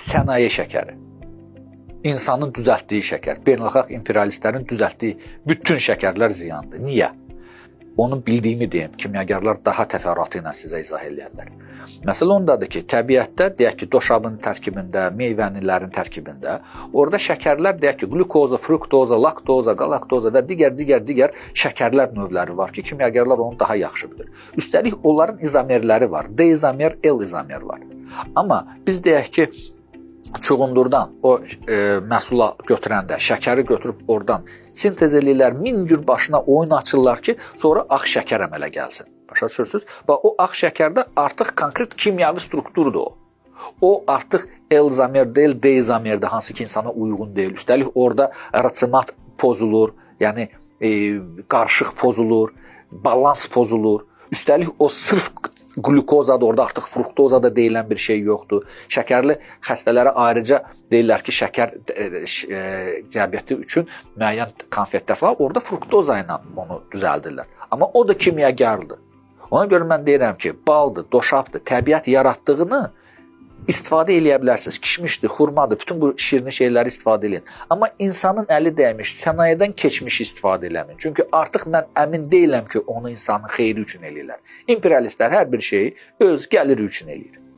sənaye şəkəri. İnsanın düzəltdiyi şəkər, beynəlxalq imperialistlərin düzəltdiyi bütün şəkərlər ziyandır. Niyə? Onu bildiyimi deyim, kimyagerlər daha təfərrüatı ilə sizə izah edərlər. Məsələ ondadır ki, təbiətdə, deyək ki, doşabın tərkibində, meyvənilərin tərkibində, orada şəkərlər, deyək ki, glukoza, fruktoza, laktoza, galaktoza və digər şəkərlər növləri var ki, kimyagerlər onu daha yaxşı bilir. Üstəlik, onların izomerləri var. D izomer, L izomer var. Amma biz deyək ki, çuğundurdan o məhsula götürəndə, şəkəri götürüb oradan sintez eləyirlər, min cür başına oyun açırlar ki, sonra ağ şəkər əmələ gəlsin. Başa düşürsünüz? Bax, o ağ şəkərdə artıq konkret kimyavi strukturdur o. O artıq L izomer deyil, D izomerdir, hansı ki insana uyğun deyil. Üstəlik, orada racimat pozulur, yəni qarışıq pozulur, balans pozulur. Üstəlik, o sırf glukozadır, orada artıq fruktoza da deyilən bir şey yoxdur. Şəkərli xəstələrə ayrıca deyirlər ki, şəkər diabeti üçün müəyyən konfetlər var, orada fruktoza ilə onu düzəldirlər. Amma o da kimyagerdir. Ona görə mən deyirəm ki, baldır, doşabdır, təbiət yaratdığını istifadə eləyə bilərsiniz. Kişmişdir, xurmadır, bütün bu şirin şeyləri istifadə eləyin. Amma insanın əli dəymiş, sənayədən keçmiş istifadə eləməyin. Çünki artıq mən əmin deyiləm ki, onu insanın xeyri üçün eləyirlər. İmperialistlər hər bir şeyi öz gəliri üçün eləyir.